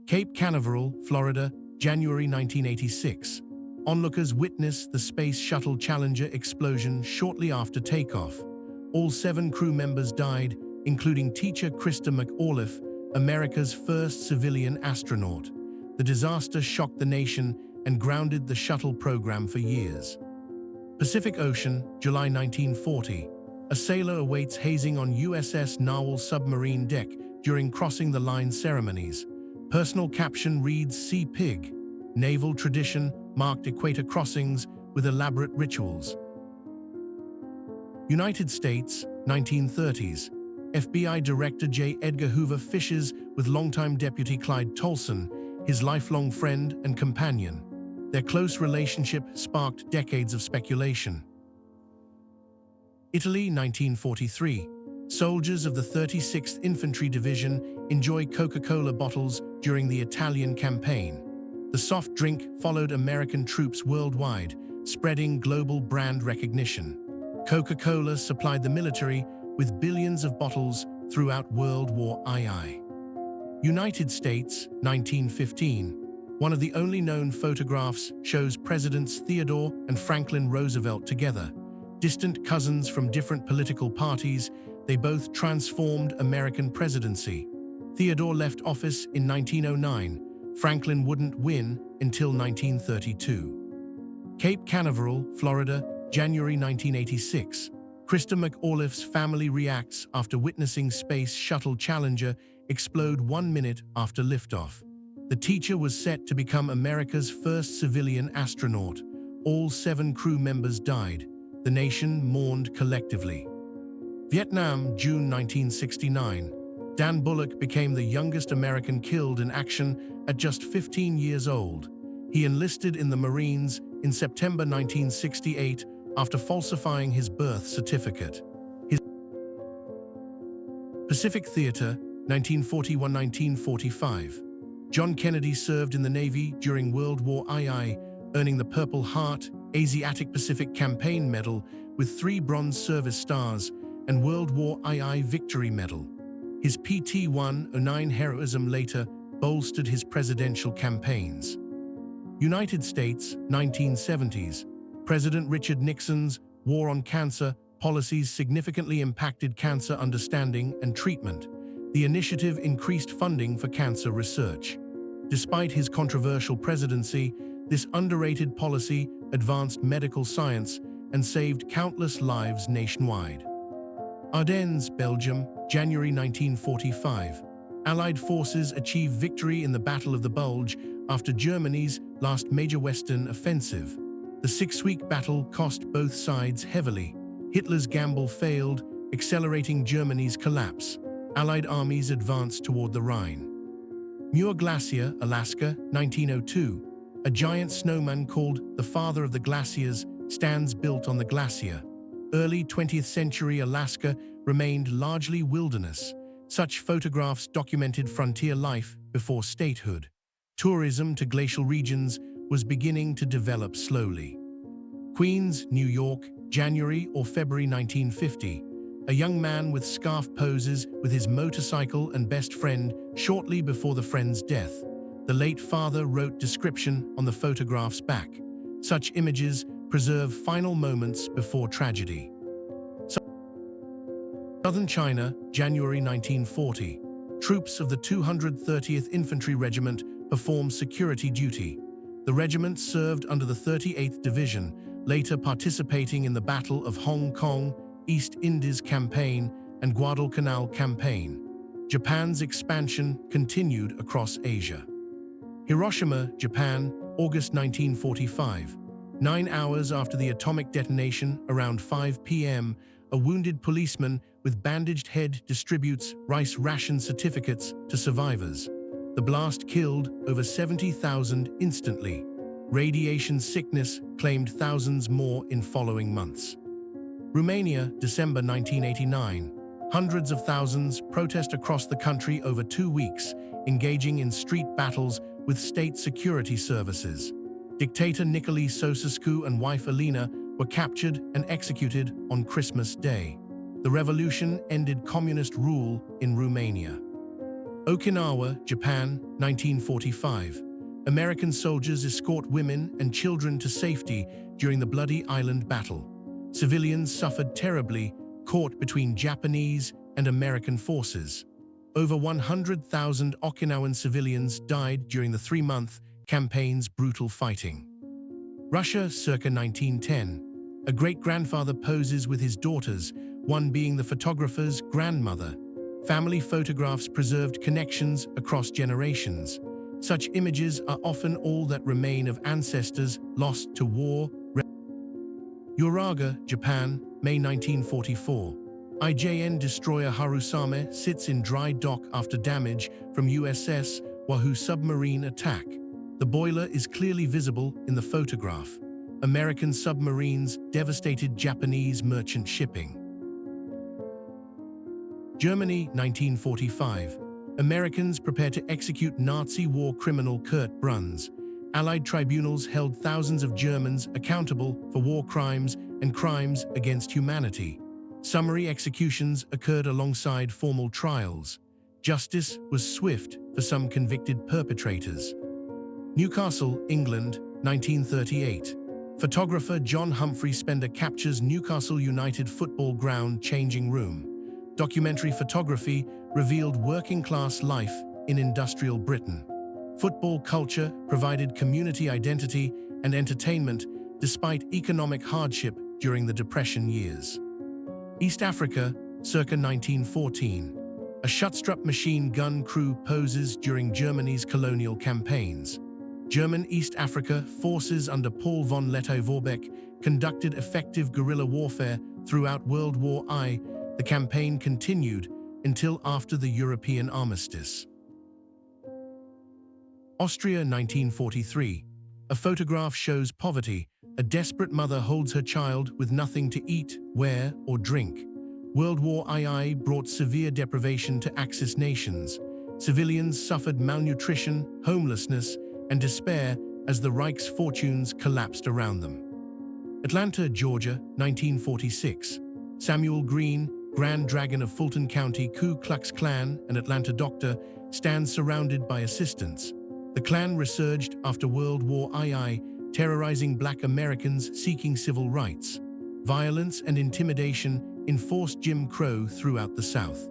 Cape Canaveral, Florida, January 1986. Onlookers witness the Space Shuttle Challenger explosion shortly after takeoff. All 7 crew members died, including teacher Krista McAuliffe, America's first civilian astronaut. The disaster shocked the nation and grounded the shuttle program for years. Pacific Ocean, July 1940. A sailor awaits hazing on USS Narwhal submarine deck during crossing the line ceremonies. Personal caption reads, "Sea Pig." Naval tradition marked equator crossings with elaborate rituals. United States, 1930s. FBI Director J. Edgar Hoover fishes with longtime Deputy Clyde Tolson, his lifelong friend and companion. Their close relationship sparked decades of speculation. Italy, 1943. Soldiers of the 36th Infantry Division enjoy Coca-Cola bottles during the Italian campaign. The soft drink followed American troops worldwide, spreading global brand recognition. Coca-Cola supplied the military with billions of bottles throughout World War II. United States, 1915. One of the only known photographs shows Presidents Theodore and Franklin Roosevelt together. Distant cousins from different political parties, they both transformed American presidency. Theodore left office in 1909. Franklin wouldn't win until 1932. Cape Canaveral, Florida, January 1986. Krista McAuliffe's family reacts after witnessing Space Shuttle Challenger explode 1 minute after liftoff. The teacher was set to become America's first civilian astronaut. All 7 crew members died. The nation mourned collectively. Vietnam, June 1969. Dan Bullock became the youngest American killed in action at just 15 years old. He enlisted in the Marines in September 1968 after falsifying his birth certificate. His Pacific Theater, 1941-1945. John Kennedy served in the Navy during World War II, earning the Purple Heart Asiatic Pacific Campaign Medal with 3 Bronze Service Stars and World War II Victory Medal. His PT-109 heroism later bolstered his presidential campaigns. United States, 1970s. President Richard Nixon's War on Cancer policies significantly impacted cancer understanding and treatment. The initiative increased funding for cancer research. Despite his controversial presidency, this underrated policy advanced medical science and saved countless lives nationwide. Ardennes, Belgium, January 1945. Allied forces achieved victory in the Battle of the Bulge after Germany's last major Western offensive. The 6-week battle cost both sides heavily. Hitler's gamble failed, accelerating Germany's collapse. Allied armies advanced toward the Rhine. Muir Glacier, Alaska, 1902. A giant snowman called the Father of the Glaciers stands built on the glacier. Early 20th century Alaska remained largely wilderness. Such photographs documented frontier life before statehood. Tourism to glacial regions was beginning to develop slowly. Queens, New York, January or February 1950. A young man with scarf poses with his motorcycle and best friend shortly before the friend's death. The late father wrote description on the photograph's back. Such images preserve final moments before tragedy. Southern China, January 1940. Troops of the 230th Infantry Regiment performed security duty. The regiment served under the 38th Division, later participating in the Battle of Hong Kong, East Indies Campaign, and Guadalcanal Campaign. Japan's expansion continued across Asia. Hiroshima, Japan, August 1945. 9 hours after the atomic detonation, around 5 p.m., a wounded policeman with bandaged head distributes rice ration certificates to survivors. The blast killed over 70,000 instantly. Radiation sickness claimed thousands more in following months. Romania, December 1989. Hundreds of thousands protest across the country over 2 weeks, engaging in street battles with state security services. Dictator Nicolae Ceausescu and wife Alina were captured and executed on Christmas Day. The revolution ended communist rule in Romania. Okinawa, Japan, 1945. American soldiers escort women and children to safety during the Bloody Island battle. Civilians suffered terribly, caught between Japanese and American forces. Over 100,000 Okinawan civilians died during the three-month campaign's brutal fighting. Russia, circa 1910. A great-grandfather poses with his daughters, one being the photographer's grandmother. Family photographs preserved connections across generations. Such images are often all that remain of ancestors lost to war. Uraga, Japan, May 1944. IJN destroyer Harusame sits in dry dock after damage from USS Wahoo submarine attack. The boiler is clearly visible in the photograph. American submarines devastated Japanese merchant shipping. Germany, 1945. Americans prepare to execute Nazi war criminal Kurt Bruns. Allied tribunals held thousands of Germans accountable for war crimes and crimes against humanity. Summary executions occurred alongside formal trials. Justice was swift for some convicted perpetrators. Newcastle, England, 1938. Photographer John Humphrey Spender captures Newcastle United football ground changing room. Documentary photography revealed working-class life in industrial Britain. Football culture provided community identity and entertainment despite economic hardship during the Depression years. East Africa, circa 1914. A Schutztrupp machine gun crew poses during Germany's colonial campaigns. German East Africa forces under Paul von Lettow-Vorbeck conducted effective guerrilla warfare throughout World War I. The campaign continued until after the European armistice. Austria, 1943. A photograph shows poverty. A desperate mother holds her child with nothing to eat, wear, or drink. World War II brought severe deprivation to Axis nations. Civilians suffered malnutrition, homelessness, and despair as the Reich's fortunes collapsed around them. Atlanta, Georgia, 1946. Samuel Green, Grand Dragon of Fulton County Ku Klux Klan and Atlanta doctor, stands surrounded by assistants. The Klan resurged after World War II, terrorizing Black Americans seeking civil rights. Violence and intimidation enforced Jim Crow throughout the South.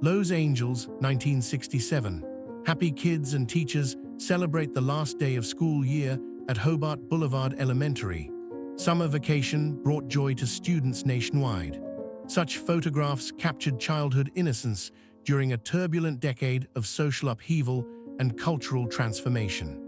Los Angeles, 1967. Happy kids and teachers celebrate the last day of school year at Hobart Boulevard Elementary. Summer vacation brought joy to students nationwide. Such photographs captured childhood innocence during a turbulent decade of social upheaval and cultural transformation.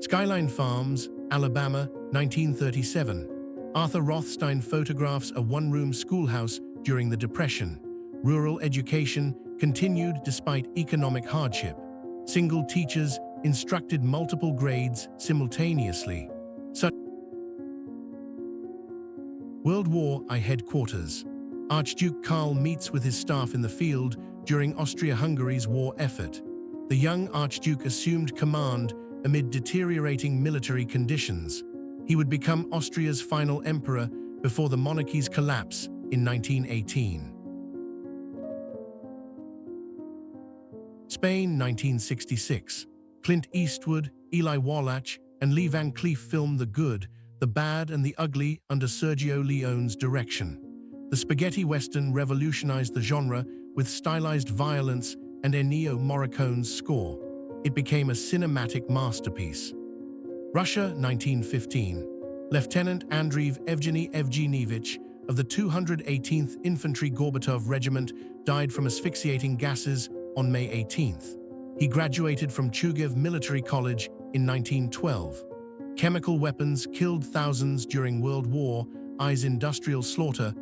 Skyline Farms, Alabama, 1937. Arthur Rothstein photographs a one-room schoolhouse during the Depression. Rural education continued despite economic hardship. Single teachers instructed multiple grades simultaneously. World War I headquarters. Archduke Karl meets with his staff in the field during Austria-Hungary's war effort. The young Archduke assumed command amid deteriorating military conditions. He would become Austria's final emperor before the monarchy's collapse in 1918. Spain, 1966. Clint Eastwood, Eli Wallach, and Lee Van Cleef filmed The Good, the Bad, and the Ugly under Sergio Leone's direction. The spaghetti western revolutionized the genre with stylized violence and Ennio Morricone's score. It became a cinematic masterpiece. Russia, 1915. Lieutenant Andriy Evgenievich of the 218th Infantry Gorbatov Regiment died from asphyxiating gases on May 18th. He graduated from Chugiv Military College in 1912. Chemical weapons killed thousands during World War I's industrial slaughter.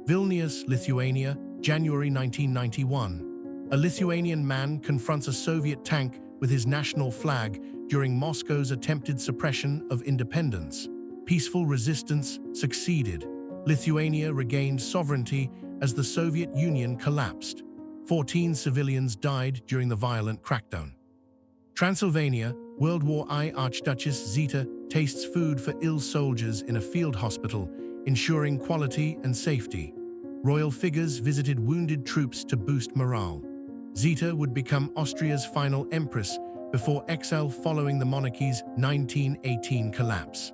Vilnius, Lithuania, January 1991. A Lithuanian man confronts a Soviet tank with his national flag during Moscow's attempted suppression of independence. Peaceful resistance succeeded. Lithuania regained sovereignty as the Soviet Union collapsed. 14 civilians died during the violent crackdown. Transylvania, World War I Archduchess Zita tastes food for ill soldiers in a field hospital, ensuring quality and safety. Royal figures visited wounded troops to boost morale. Zita would become Austria's final empress before exile following the monarchy's 1918 collapse.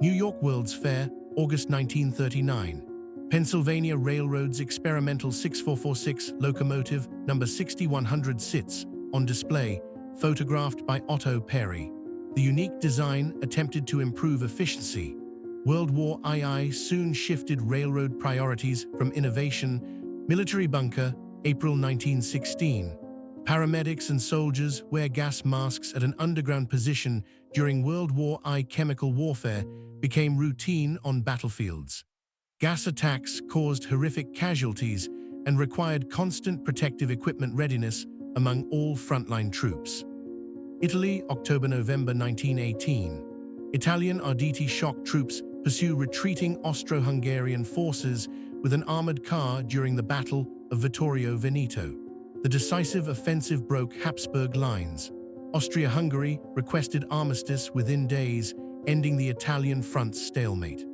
New York World's Fair, August 1939. Pennsylvania Railroad's experimental 6446 locomotive number 6100 sits on display, photographed by Otto Perry. The unique design attempted to improve efficiency. World War II soon shifted railroad priorities from innovation. Military bunker, April 1916. Paramedics and soldiers wear gas masks at an underground position during World War I. Chemical warfare became routine on battlefields. Gas attacks caused horrific casualties and required constant protective equipment readiness among all frontline troops. Italy, October-November 1918. Italian Arditi shock troops pursue retreating Austro-Hungarian forces with an armored car during the Battle of Vittorio Veneto. The decisive offensive broke Habsburg lines. Austria-Hungary requested armistice within days, ending the Italian front's stalemate.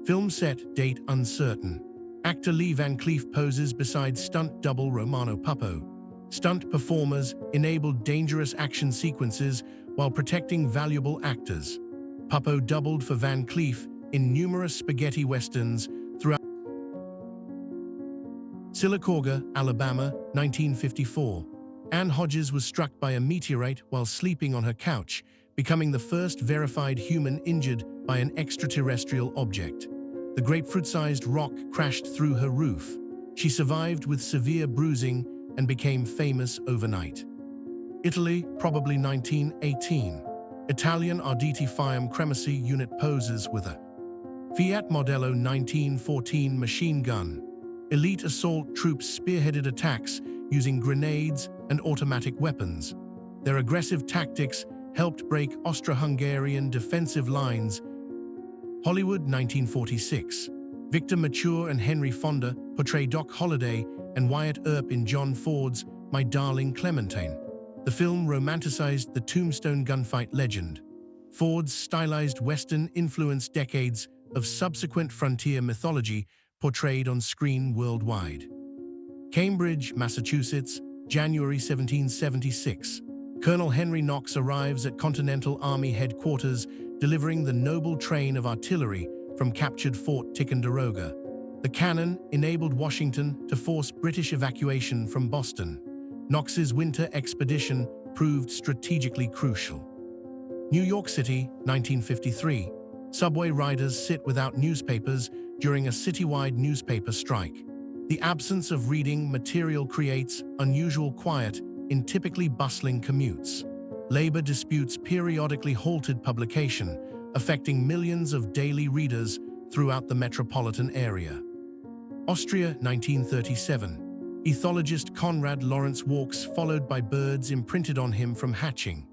Film set, date uncertain. Actor Lee Van Cleef poses beside stunt double Romano Puppo. Stunt performers enabled dangerous action sequences while protecting valuable actors. Puppo doubled for Van Cleef in numerous spaghetti westerns throughout. Sylacauga, Alabama, 1954. Anne Hodges was struck by a meteorite while sleeping on her couch, becoming the first verified human injured by an extraterrestrial object. The grapefruit-sized rock crashed through her roof. She survived with severe bruising and became famous overnight. Italy, probably 1918. Italian Arditi Fiume Cremacy unit poses with a Fiat Modello 1914 machine gun. Elite assault troops spearheaded attacks using grenades and automatic weapons. Their aggressive tactics helped break Austro-Hungarian defensive lines. Hollywood, 1946. Victor Mature and Henry Fonda portray Doc Holliday and Wyatt Earp in John Ford's My Darling Clementine. The film romanticized the Tombstone gunfight legend. Ford's stylized Western influenced decades of subsequent frontier mythology portrayed on screen worldwide. Cambridge, Massachusetts, January 1776. Colonel Henry Knox arrives at Continental Army headquarters, delivering the noble train of artillery from captured Fort Ticonderoga. The cannon enabled Washington to force British evacuation from Boston. Knox's winter expedition proved strategically crucial. New York City, 1953. Subway riders sit without newspapers during a citywide newspaper strike. The absence of reading material creates unusual quiet in typically bustling commutes. Labor disputes periodically halted publication, affecting millions of daily readers throughout the metropolitan area. Austria, 1937. Ethologist Konrad Lorenz walks followed by birds imprinted on him from hatching.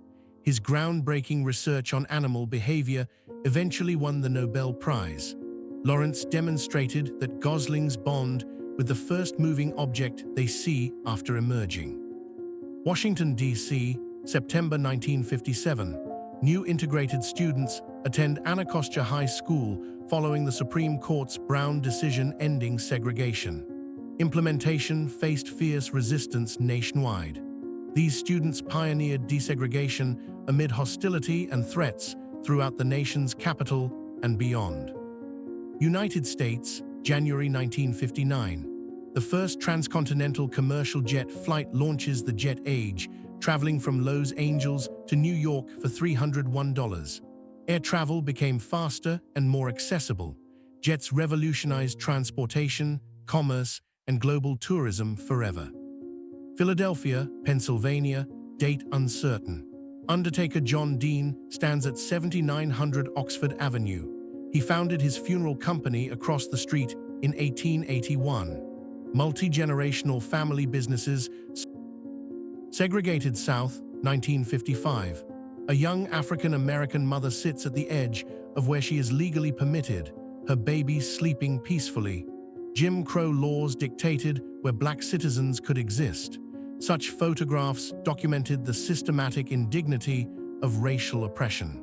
His groundbreaking research on animal behavior eventually won the Nobel Prize. Lorenz demonstrated that goslings bond with the first moving object they see after emerging. Washington, D.C., September 1957. New integrated students attend Anacostia High School following the Supreme Court's Brown decision ending segregation. Implementation faced fierce resistance nationwide. These students pioneered desegregation amid hostility and threats throughout the nation's capital and beyond. United States, January 1959. The first transcontinental commercial jet flight launches the jet age, traveling from Los Angeles to New York for $301. Air travel became faster and more accessible. Jets revolutionized transportation, commerce, and global tourism forever. Philadelphia, Pennsylvania, date uncertain. Undertaker John Dean stands at 7900 Oxford Avenue. He founded his funeral company across the street in 1881. Multi-generational family businesses. Segregated South, 1955. A young African-American mother sits at the edge of where she is legally permitted, her baby sleeping peacefully. Jim Crow laws dictated where black citizens could exist. Such photographs documented the systematic indignity of racial oppression.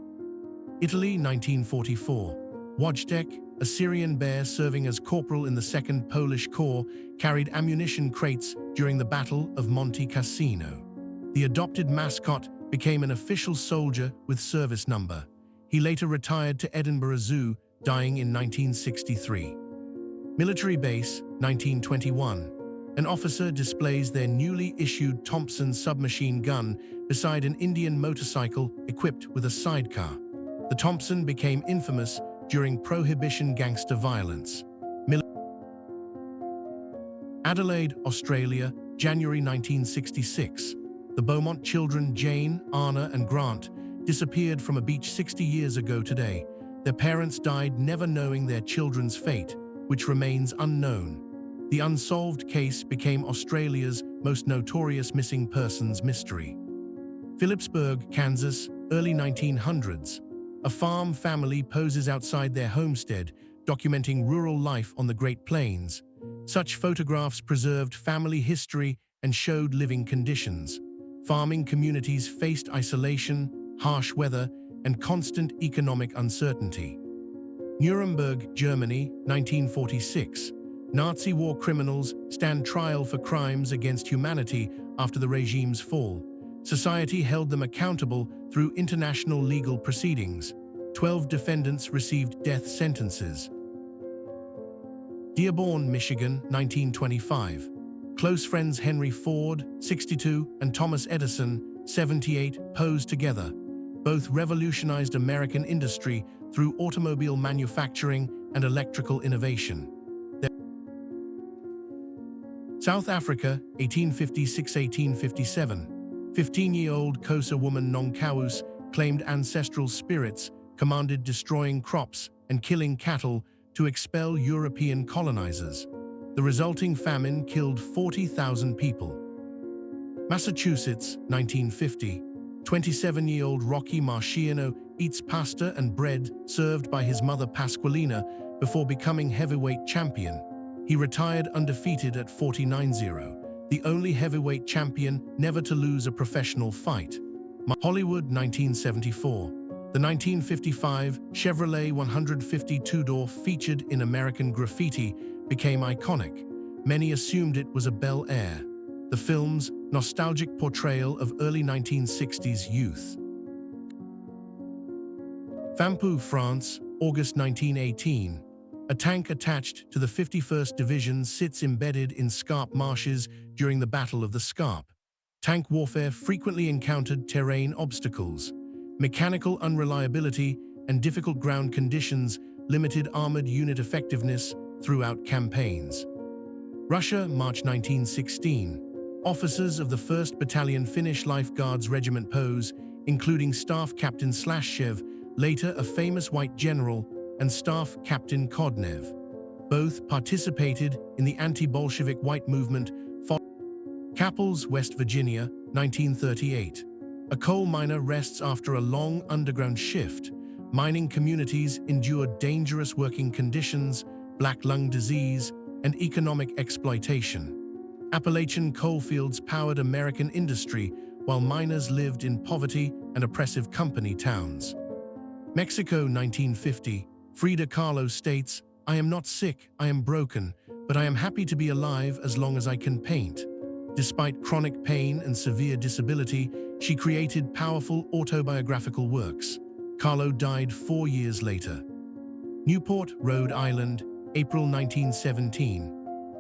Italy, 1944. Wojtek, a Syrian bear serving as corporal in the 2nd Polish Corps, carried ammunition crates during the Battle of Monte Cassino. The adopted mascot became an official soldier with service number. He later retired to Edinburgh Zoo, dying in 1963. Military Base, 1921. An officer displays their newly issued Thompson submachine gun beside an Indian motorcycle equipped with a sidecar. The Thompson became infamous during Prohibition gangster violence. Adelaide, Australia, January 1966. The Beaumont children Jane, Anna, and Grant disappeared from a beach 60 years ago today. Their parents died never knowing their children's fate, which remains unknown. The unsolved case became Australia's most notorious missing persons mystery. Phillipsburg, Kansas, early 1900s. A farm family poses outside their homestead, documenting rural life on the Great Plains. Such photographs preserved family history and showed living conditions. Farming communities faced isolation, harsh weather, and constant economic uncertainty. Nuremberg, Germany, 1946. Nazi war criminals stand trial for crimes against humanity after the regime's fall. Society held them accountable through international legal proceedings. 12 defendants received death sentences. Dearborn, Michigan, 1925. Close friends Henry Ford, 62, and Thomas Edison, 78, posed together. Both revolutionized American industry through automobile manufacturing and electrical innovation. South Africa, 1856–1857. 15-year-old Xhosa woman Nonkawus claimed ancestral spirits, commanded destroying crops and killing cattle to expel European colonizers. The resulting famine killed 40,000 people. Massachusetts, 1950. 27-year-old Rocky Marciano eats pasta and bread served by his mother Pasqualina before becoming heavyweight champion. He retired undefeated at 49-0, the only heavyweight champion never to lose a professional fight. Hollywood, 1974. The 1955 Chevrolet 150 two-door featured in American Graffiti became iconic. Many assumed it was a Bel Air, the film's nostalgic portrayal of early 1960s youth. Fampoux, France, August 1918. A tank attached to the 51st Division sits embedded in scarp marshes during the Battle of the Scarpe. Tank warfare frequently encountered terrain obstacles. Mechanical unreliability and difficult ground conditions limited armored unit effectiveness throughout campaigns. Russia, March 1916. Officers of the 1st Battalion Finnish Life Guards Regiment pose, including Staff Captain Slashev, later a famous white general, and Staff Captain Kodnev. Both participated in the anti-Bolshevik white movement. Capples, West Virginia, 1938. A coal miner rests after a long underground shift. Mining communities endured dangerous working conditions, black lung disease, and economic exploitation. Appalachian coalfields powered American industry, while miners lived in poverty and oppressive company towns. Mexico, 1950. Frida Kahlo states, "I am not sick, I am broken, but I am happy to be alive as long as I can paint." Despite chronic pain and severe disability, she created powerful autobiographical works. Kahlo died 4 years later. Newport, Rhode Island, April 1917.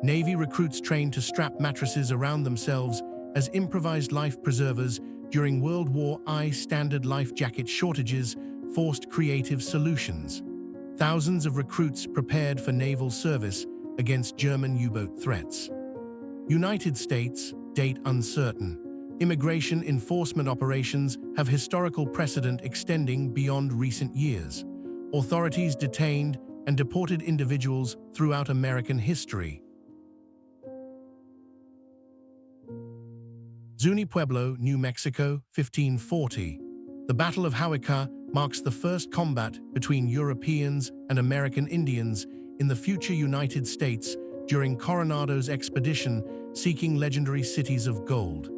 Navy recruits trained to strap mattresses around themselves as improvised life preservers during World War I. Standard life jacket shortages forced creative solutions. Thousands of recruits prepared for naval service against German U-boat threats. United States, date uncertain. Immigration enforcement operations have historical precedent extending beyond recent years. Authorities detained and deported individuals throughout American history. Zuni Pueblo, New Mexico, 1540. The Battle of Hawika marks the first combat between Europeans and American Indians in the future United States during Coronado's expedition seeking legendary cities of gold.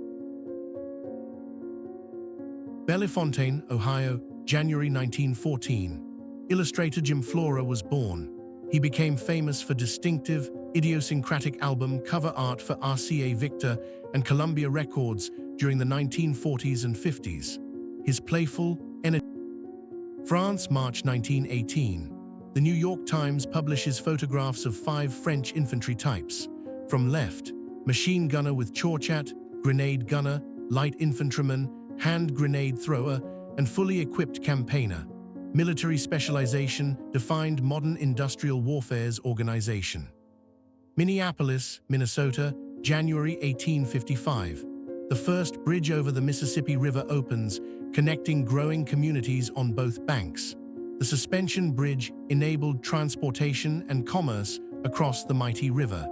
Bellefontaine, Ohio, January 1914. Illustrator Jim Flora was born. He became famous for distinctive, idiosyncratic album cover art for RCA Victor and Columbia Records during the 1940s and 50s. His playful, energetic France, March 1918. The New York Times publishes photographs of 5 French infantry types. From left, machine gunner with chorchat, grenade gunner, light infantryman, hand grenade thrower, and fully equipped campaigner. Military specialization defined modern industrial warfare's organization. Minneapolis, Minnesota, January 1855. The first bridge over the Mississippi River opens, connecting growing communities on both banks. The suspension bridge enabled transportation and commerce across the mighty river.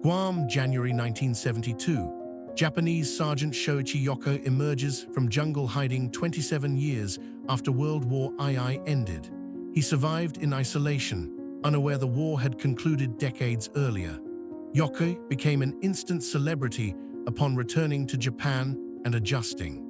Guam, January 1972. Japanese Sergeant Shoichi Yoko emerges from jungle hiding 27 years after World War II ended. He survived in isolation, unaware the war had concluded decades earlier. Yoko became an instant celebrity upon returning to Japan and adjusting.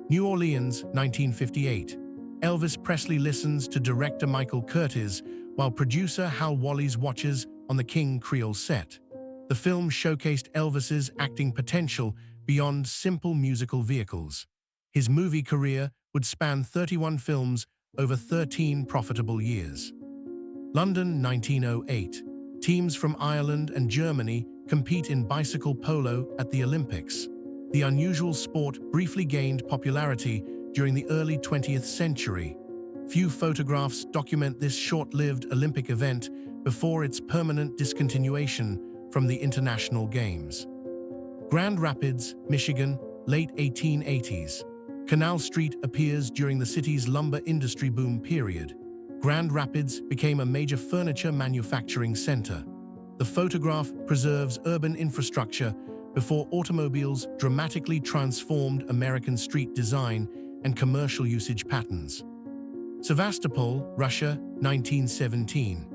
New Orleans, 1958. Elvis Presley listens to director Michael Curtiz while producer Hal Wallis watches on the King Creole set. The film showcased Elvis's acting potential beyond simple musical vehicles. His movie career would span 31 films over 13 profitable years. London, 1908. Teams from Ireland and Germany compete in bicycle polo at the Olympics. The unusual sport briefly gained popularity during the early 20th century. Few photographs document this short-lived Olympic event before its permanent discontinuation from the international games. Grand Rapids, Michigan, late 1880s. Canal Street appears during the city's lumber industry boom period. Grand Rapids became a major furniture manufacturing center. The photograph preserves urban infrastructure before automobiles dramatically transformed American street design and commercial usage patterns. Sevastopol, Russia, 1917.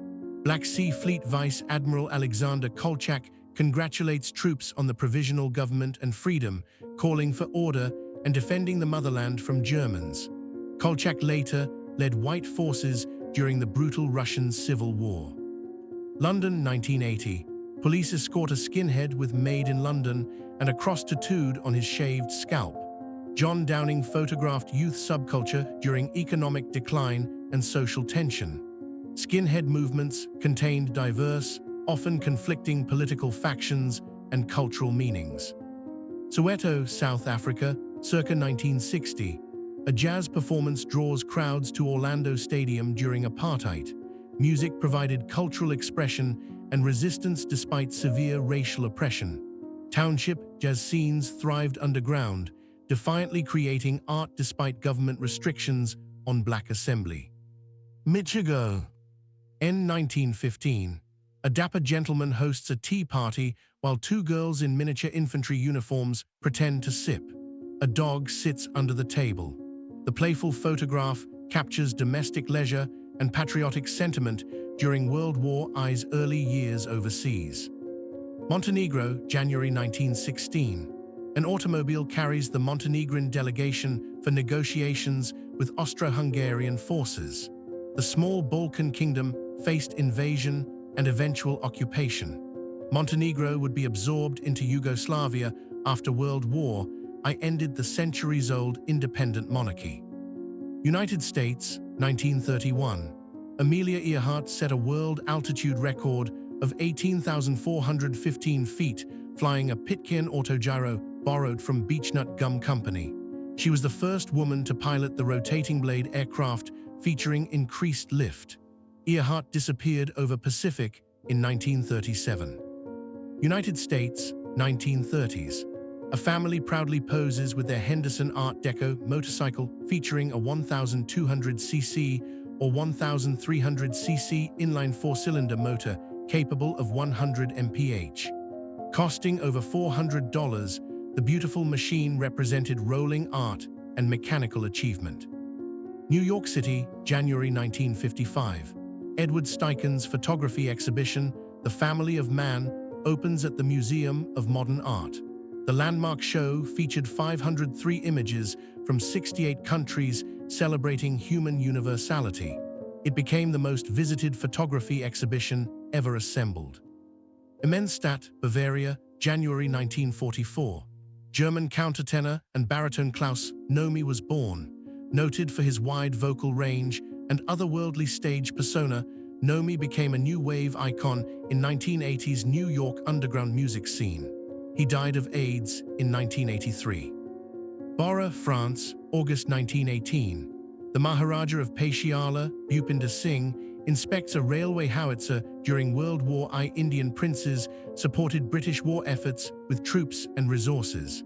Black Sea Fleet Vice Admiral Alexander Kolchak congratulates troops on the provisional government and freedom, calling for order and defending the motherland from Germans. Kolchak later led white forces during the brutal Russian Civil War. London, 1980. Police escort a skinhead with Made in London and a cross tattooed on his shaved scalp. John Downing photographed youth subculture during economic decline and social tension. Skinhead movements contained diverse, often conflicting political factions and cultural meanings. Soweto, South Africa, circa 1960. A jazz performance draws crowds to Orlando Stadium during apartheid. Music provided cultural expression and resistance despite severe racial oppression. Township jazz scenes thrived underground, defiantly creating art despite government restrictions on black assembly. Michigan. In 1915, a dapper gentleman hosts a tea party while 2 girls in miniature infantry uniforms pretend to sip. A dog sits under the table. The playful photograph captures domestic leisure and patriotic sentiment during World War I's early years overseas. Montenegro, January 1916. An automobile carries the Montenegrin delegation for negotiations with Austro-Hungarian forces. The small Balkan kingdom faced invasion and eventual occupation. Montenegro would be absorbed into Yugoslavia after World War I ended the centuries-old independent monarchy. United States, 1931. Amelia Earhart set a world altitude record of 18,415 feet, flying a Pitcairn autogyro borrowed from Beechnut Gum Company. She was the first woman to pilot the rotating blade aircraft featuring increased lift. Earhart disappeared over Pacific in 1937. United States, 1930s. A family proudly poses with their Henderson Art Deco motorcycle featuring a 1,200cc or 1,300cc inline 4-cylinder motor capable of 100 mph. Costing over $400, the beautiful machine represented rolling art and mechanical achievement. New York City, January 1955. Edward Steichen's photography exhibition, The Family of Man, opens at the Museum of Modern Art. The landmark show featured 503 images from 68 countries celebrating human universality. It became the most visited photography exhibition ever assembled. Immenstadt, Bavaria, January 1944. German countertenor and baritone Klaus Nomi was born. Noted for his wide vocal range and otherworldly stage persona, Nomi became a new wave icon in 1980s New York underground music scene. He died of AIDS in 1983. Bora, France, August 1918. The Maharaja of Patiala, Bhupinder Singh, inspects a railway howitzer during World War I. Indian princes supported British war efforts with troops and resources.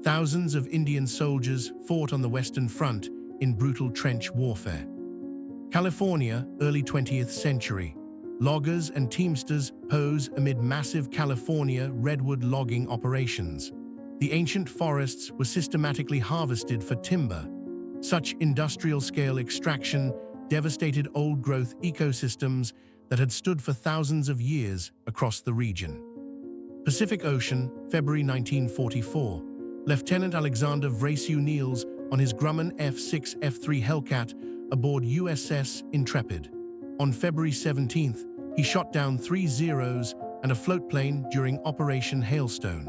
Thousands of Indian soldiers fought on the Western Front in brutal trench warfare. California, early 20th century. Loggers and teamsters pose amid massive California redwood logging operations. The ancient forests were systematically harvested for timber. Such industrial-scale extraction devastated old-growth ecosystems that had stood for thousands of years across the region. Pacific Ocean, February 1944. Lieutenant Alexander Vrasiu kneels on his Grumman F-6 F-3 Hellcat aboard USS Intrepid. On February 17th, he shot down 3 Zeros and a floatplane during Operation Hailstone.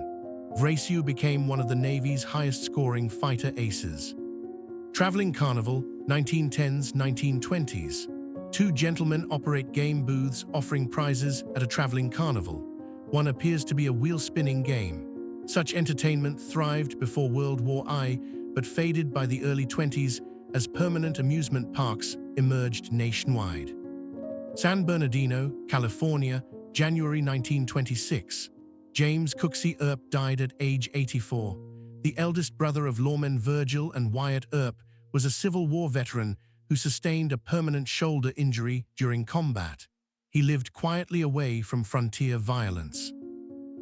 Vrasiu became one of the Navy's highest-scoring fighter aces. Traveling Carnival, 1910s-1920s. 2 gentlemen operate game booths offering prizes at a traveling carnival. One appears to be a wheel-spinning game. Such entertainment thrived before World War I, but faded by the early 20s as permanent amusement parks emerged nationwide. San Bernardino, California, January 1926. James Cooksey Earp died at age 84. The eldest brother of lawmen Virgil and Wyatt Earp was a Civil War veteran who sustained a permanent shoulder injury during combat. He lived quietly away from frontier violence.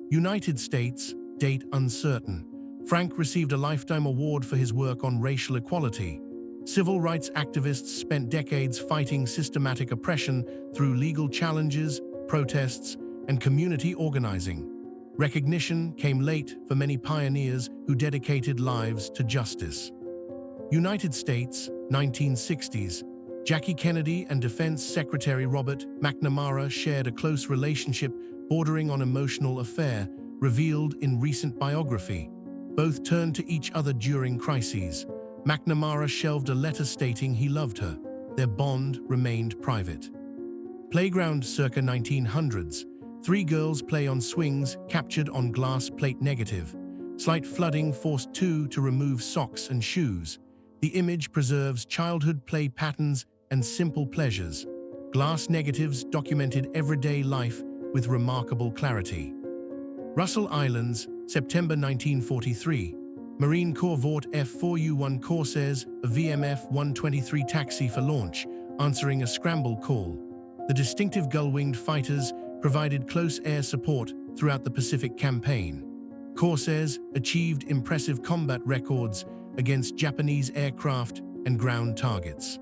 United States, date uncertain. Frank received a lifetime award for his work on racial equality. Civil rights activists spent decades fighting systematic oppression through legal challenges, protests, and community organizing. Recognition came late for many pioneers who dedicated lives to justice. United States, 1960s. Jackie Kennedy and Defense Secretary Robert McNamara shared a close relationship bordering on emotional affair, revealed in recent biography. Both turned to each other during crises. McNamara shelved a letter stating he loved her. Their bond remained private. Playground circa 1900s. 3 girls play on swings captured on glass plate negative. Slight flooding forced 2 to remove socks and shoes. The image preserves childhood play patterns and simple pleasures. Glass negatives documented everyday life with remarkable clarity. Russell Islands, September 1943. Marine Corps Vought F-4U-1 Corsairs, a VMF-123 taxi for launch, answering a scramble call. The distinctive gull-winged fighters provided close air support throughout the Pacific Campaign. Corsairs achieved impressive combat records against Japanese aircraft and ground targets.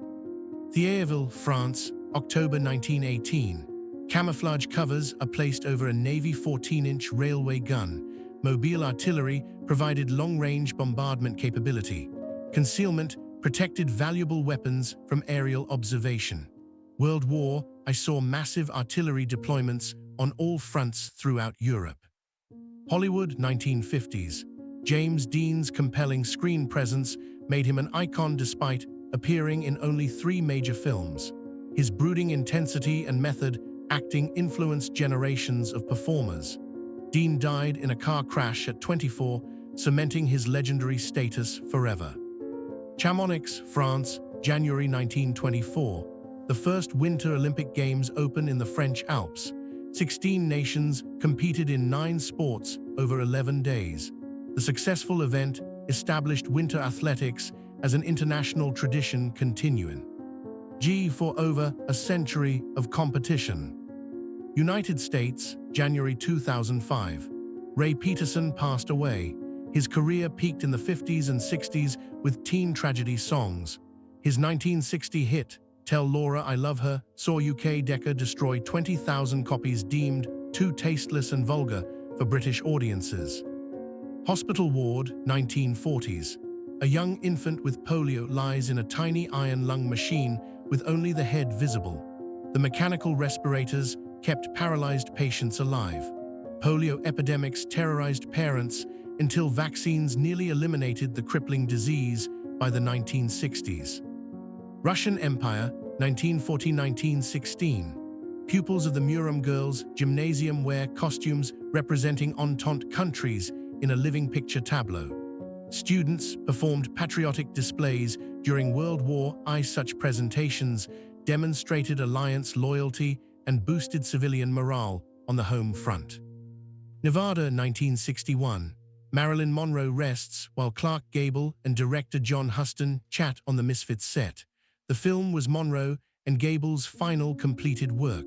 Thiéville, France, October 1918. Camouflage covers are placed over a Navy 14-inch railway gun. Mobile artillery provided long-range bombardment capability. Concealment protected valuable weapons from aerial observation. World War I saw massive artillery deployments on all fronts throughout Europe. Hollywood, 1950s. James Dean's compelling screen presence made him an icon despite appearing in only 3 major films. His brooding intensity and method acting influenced generations of performers. Dean died in a car crash at 24, cementing his legendary status forever. Chamonix, France, January 1924. The first Winter Olympic Games open in the French Alps. 16 nations competed in 9 sports over 11 days. The successful event established winter athletics as an international tradition continuing for over a century of competition. United States, January 2005. Ray Peterson passed away. His career peaked in the 50s and 60s with teen tragedy songs. His 1960 hit, Tell Laura I Love Her, saw UK Decca destroy 20,000 copies deemed too tasteless and vulgar for British audiences. Hospital ward, 1940s. A young infant with polio lies in a tiny iron lung machine with only the head visible. The mechanical respirators kept paralyzed patients alive. Polio epidemics terrorized parents until vaccines nearly eliminated the crippling disease by the 1960s. Russian Empire, 1914–1916. Pupils of the Murom girls' gymnasium wear costumes representing Entente countries in a living picture tableau. Students performed patriotic displays during World War I. Such presentations demonstrated alliance loyalty and boosted civilian morale on the home front. Nevada, 1961. Marilyn Monroe rests while Clark Gable and director John Huston chat on the Misfits set. The film was Monroe and Gable's final completed work.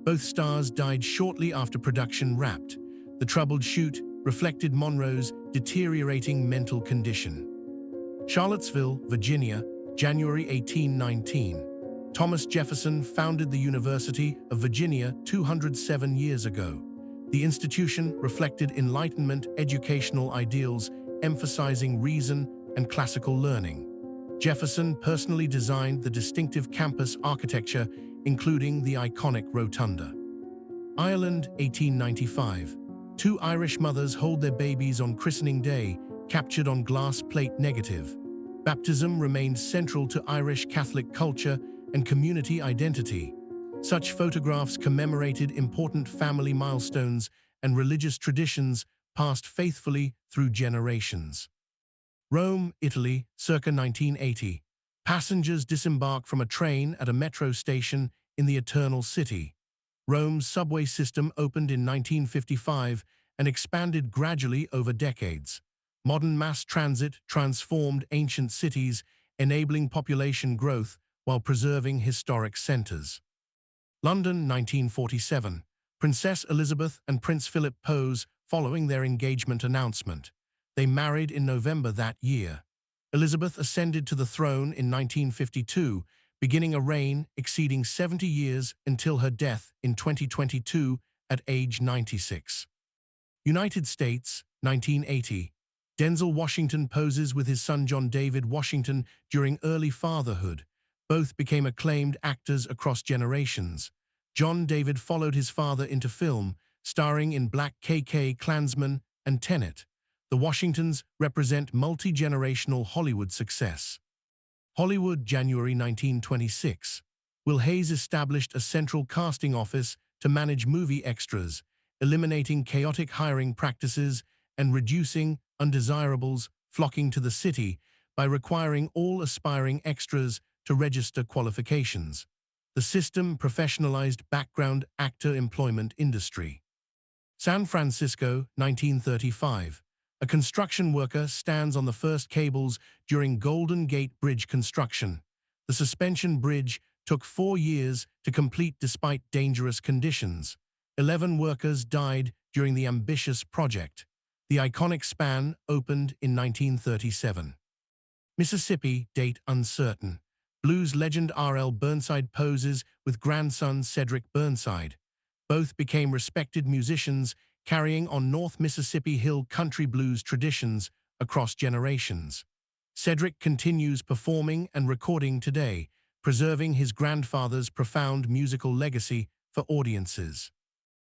Both stars died shortly after production wrapped. The troubled shoot reflected Monroe's deteriorating mental condition. Charlottesville, Virginia, January 1819. Thomas Jefferson founded the University of Virginia 207 years ago. The institution reflected Enlightenment educational ideals, emphasizing reason and classical learning. Jefferson personally designed the distinctive campus architecture, including the iconic rotunda. Ireland, 1895. Two Irish mothers hold their babies on christening day, captured on glass plate negative. Baptism remained central to Irish Catholic culture and community identity. Such photographs commemorated important family milestones and religious traditions passed faithfully through generations. Rome, Italy, circa 1980. Passengers disembark from a train at a metro station in the Eternal City. Rome's subway system opened in 1955 and expanded gradually over decades. Modern mass transit transformed ancient cities, enabling population growth while preserving historic centers. London, 1947. Princess Elizabeth and Prince Philip pose following their engagement announcement. They married in November that year. Elizabeth ascended to the throne in 1952, beginning a reign exceeding 70 years until her death in 2022 at age 96. United States, 1980. Denzel Washington poses with his son John David Washington during early fatherhood. Both became acclaimed actors across generations. John David followed his father into film, starring in Black KK Klansman and Tenet. The Washingtons represent multi-generational Hollywood success. Hollywood, January 1926. Will Hayes established a central casting office to manage movie extras, eliminating chaotic hiring practices and reducing undesirables flocking to the city by requiring all aspiring extras to register qualifications. The system professionalized background actor employment industry. San Francisco, 1935. A construction worker stands on the first cables during Golden Gate Bridge construction. The suspension bridge took 4 years to complete despite dangerous conditions. 11 workers died during the ambitious project. The iconic span opened in 1937. Mississippi, date uncertain. Blues legend R.L. Burnside poses with grandson Cedric Burnside. Both became respected musicians, carrying on North Mississippi Hill country blues traditions across generations. Cedric continues performing and recording today, preserving his grandfather's profound musical legacy for audiences.